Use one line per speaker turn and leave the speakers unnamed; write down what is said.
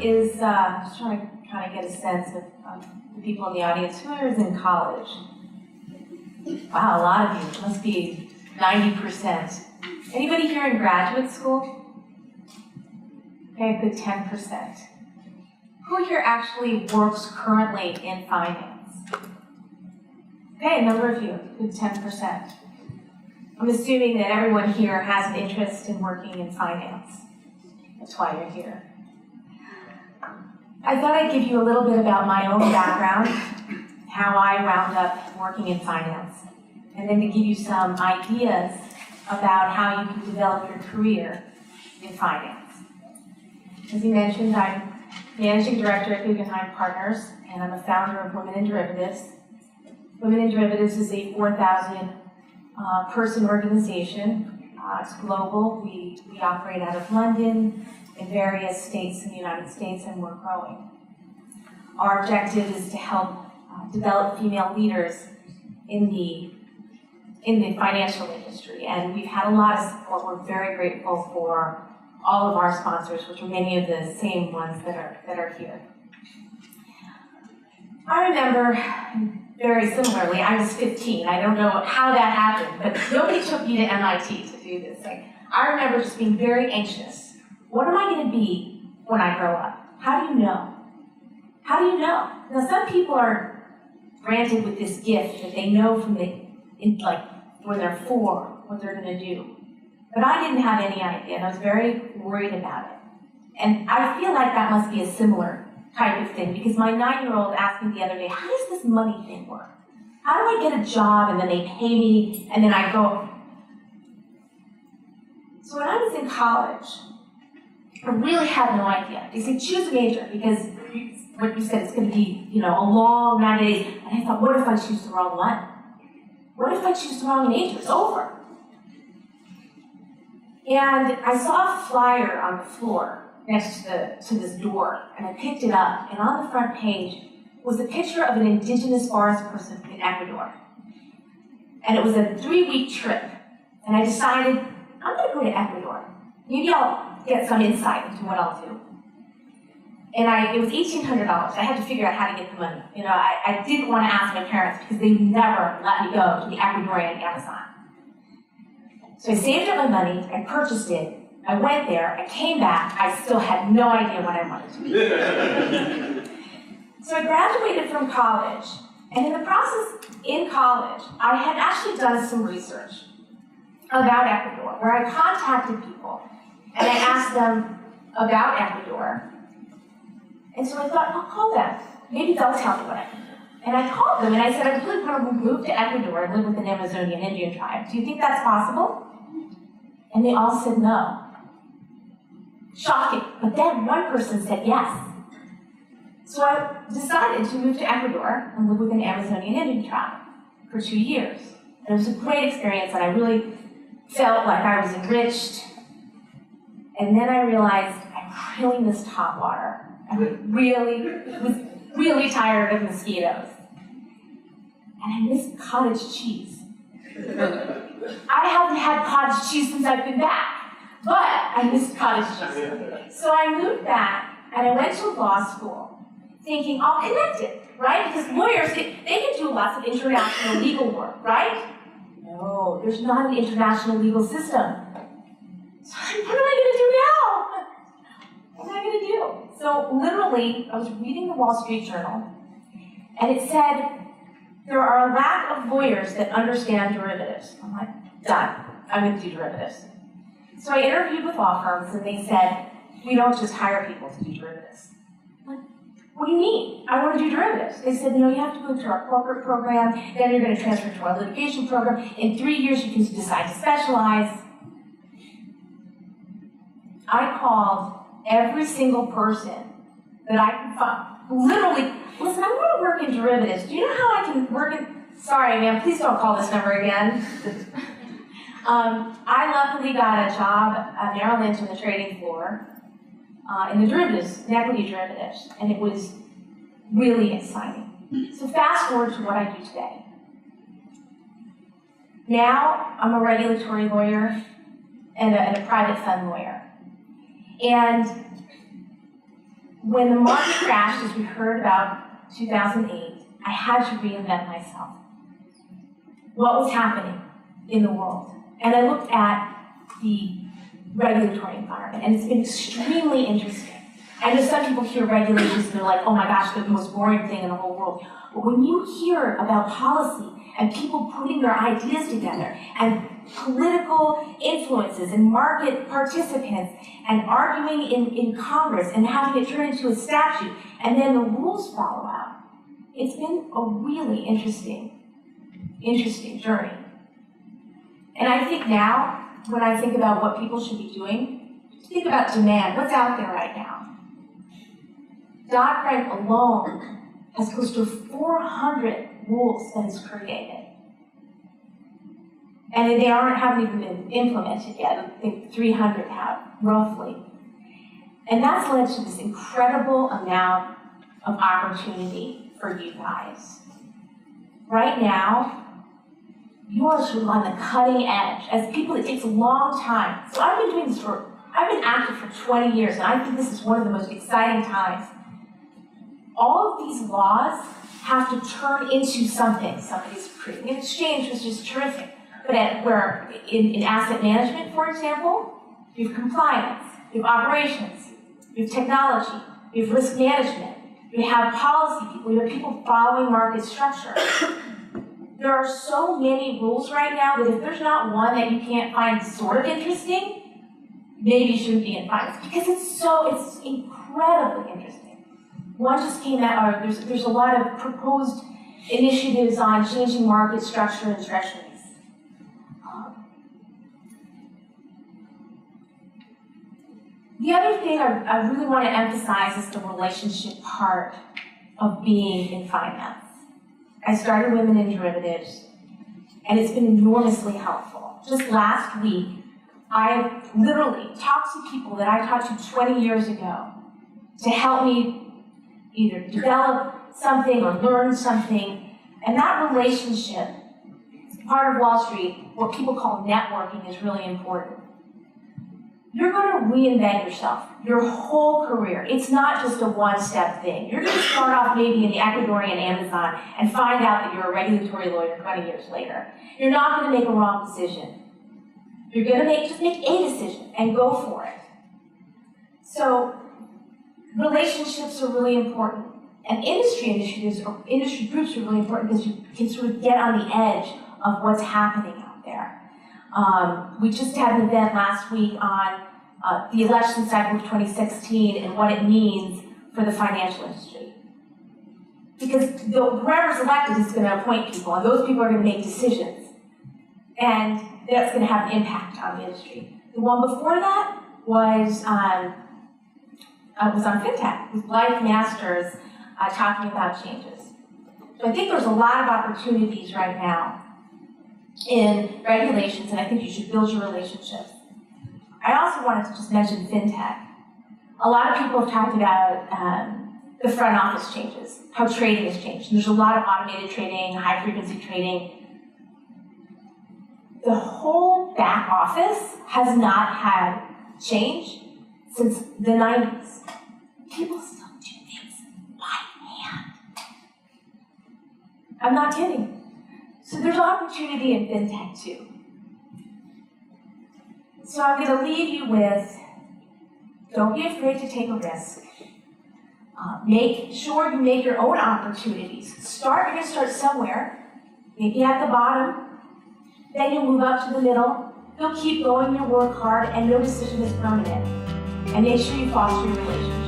is, just trying to kind of get a sense of the people in the audience. Who is in college? Wow, a lot of you. It must be 90%. Anybody here in graduate school? Okay, a good 10%. Who here actually works currently in finance? Okay, a number of you, good 10%. I'm assuming that everyone here has an interest in working in finance. That's why you're here. I thought I'd give you a little bit about my own background, how I wound up working in finance, and then to give you some ideas about how you can develop your career in finance. As you mentioned, I'm Managing Director at Guggenheim Partners, and I'm a founder of Women in Derivatives. Women in Derivatives is a 4,000 person organization. It's global. We operate out of London in various states in the United States, and we're growing. Our objective is to help develop female leaders in the financial industry, and we've had a lot of support. We're very grateful for all of our sponsors, which are many of the same ones that are here. I remember, very similarly, I was 15. I don't know how that happened, but nobody took me to MIT to do this. I remember just being very anxious. What am I going to be when I grow up? How do you know? How do you know? Now, some people are granted with this gift that they know from when they're 4 what they're going to do. But I didn't have any idea, and I was very worried about it. And I feel like that must be a similar type of thing, because my 9-year-old asked me the other day, how does this money thing work? How do I get a job and then they pay me and then I go? So when I was in college, I really had no idea. They said, choose a major, because what you said, it's going to be, a long 9 days. And I thought, what if I choose the wrong one? What if I choose the wrong major? It's over. And I saw a flyer on the floor next to this door, and I picked it up, and on the front page was a picture of an indigenous forest person in Ecuador. And it was a 3-week trip, and I decided, I'm going to go to Ecuador. Maybe I'll get some insight into what I'll do. And it was $1,800. I had to figure out how to get the money. I didn't want to ask my parents because they never let me go to the Ecuadorian Amazon. So I saved up my money, I purchased it, I went there, I came back, I still had no idea what I wanted to do. So I graduated from college, and in the process in college, I had actually done some research about Ecuador, where I contacted people, and I asked them about Ecuador. And so I thought, I'll call them. Maybe they'll tell me what I can do. And I called them, and I said, I really want to move to Ecuador and live with an Amazonian Indian tribe. Do you think that's possible? And they all said no. Shocking. But then one person said yes. So I decided to move to Ecuador and live with an Amazonian Indian tribe for 2 years. And it was a great experience, and I really felt like I was enriched. And then I realized I really missed hot water. I was really tired of mosquitoes. And I missed cottage cheese. I haven't had cottage cheese since I've been back, but I missed cottage cheese. So I moved back, and I went to law school, thinking I'll connect it, right? Because lawyers, they can do lots of international legal work, right? No, there's not an international legal system. So what am I going to do now? What am I going to do? So literally, I was reading the Wall Street Journal, and it said, there are a lack of lawyers that understand derivatives. I'm like, done. I'm going to do derivatives. So I interviewed with law firms, and they said, we don't just hire people to do derivatives. I'm like, what do you mean? I want to do derivatives. They said, no, you have to move to our corporate program, then you're going to transfer to our litigation program. In 3 years, you can decide to specialize. I called every single person that I could find. Literally, listen, I want to work in derivatives. Do you know how I can work in... Sorry, ma'am, please don't call this number again. I luckily got a job at Merrill Lynch on the trading floor in the derivatives, in equity derivatives, and it was really exciting. So fast forward to what I do today. Now, I'm a regulatory lawyer and a private fund lawyer. And when the market crashed, as we heard about 2008, I had to reinvent myself. What was happening in the world? And I looked at the regulatory environment, and it's been extremely interesting. I know some people hear regulations and they're like, oh my gosh, the most boring thing in the whole world. But when you hear about policy and people putting their ideas together and political influences and market participants and arguing in Congress and having it turn into a statute and then the rules follow out, it's been a really interesting journey. And I think now, when I think about what people should be doing, think about demand. What's out there right now? Dodd-Frank alone has close to 400 rules that it's created. And they haven't even been implemented yet. I think 300 have, roughly. And that's led to this incredible amount of opportunity for you guys. Right now, you are sort of on the cutting edge. As people, it takes a long time. So I've been active for 20 years, and I think this is one of the most exciting times. All of these laws have to turn into something. Somebody's creating an exchange, which is terrific. But in asset management, for example, you have compliance, you have operations, you have technology, you have risk management, you have policy people, you have people following market structure. There are so many rules right now that if there's not one that you can't find sort of interesting, maybe you shouldn't be in finance, because it's incredibly interesting. One just came out, or there's a lot of proposed initiatives on changing market structure and treasuries. The other thing I really want to emphasize is the relationship part of being in finance. I started Women in Derivatives, and it's been enormously helpful. Just last week, I literally talked to people that I talked to 20 years ago to help me either develop something or learn something. And that relationship, part of Wall Street, what people call networking, is really important. You're going to reinvent yourself your whole career. It's not just a one-step thing. You're going to start off maybe in the Ecuadorian Amazon and find out that you're a regulatory lawyer 20 years later. You're not going to make a wrong decision. You're going to just make a decision and go for it. So relationships are really important. And industry initiatives or industry groups are really important because you can sort of get on the edge of what's happening out there. We just had an event last week on the election cycle of 2016 and what it means for the financial industry. Because whoever's elected is going to appoint people, and those people are going to make decisions. And that's going to have an impact on the industry. The one before that was on FinTech, with Blythe Masters talking about changes. So I think there's a lot of opportunities right now in regulations, and I think you should build your relationships. I also wanted to just mention FinTech. A lot of people have talked about the front office changes, how trading has changed. And there's a lot of automated trading, high-frequency trading. The whole back office has not had change since the 90s. People still do things by hand. I'm not kidding. So there's opportunity in FinTech too. So I'm going to leave you with, don't be afraid to take a risk. Make sure you make your own opportunities. You're going to start somewhere, maybe at the bottom, then you'll move up to the middle. You'll keep going, you'll work hard, and no decision is permanent. And make sure you foster your relationship.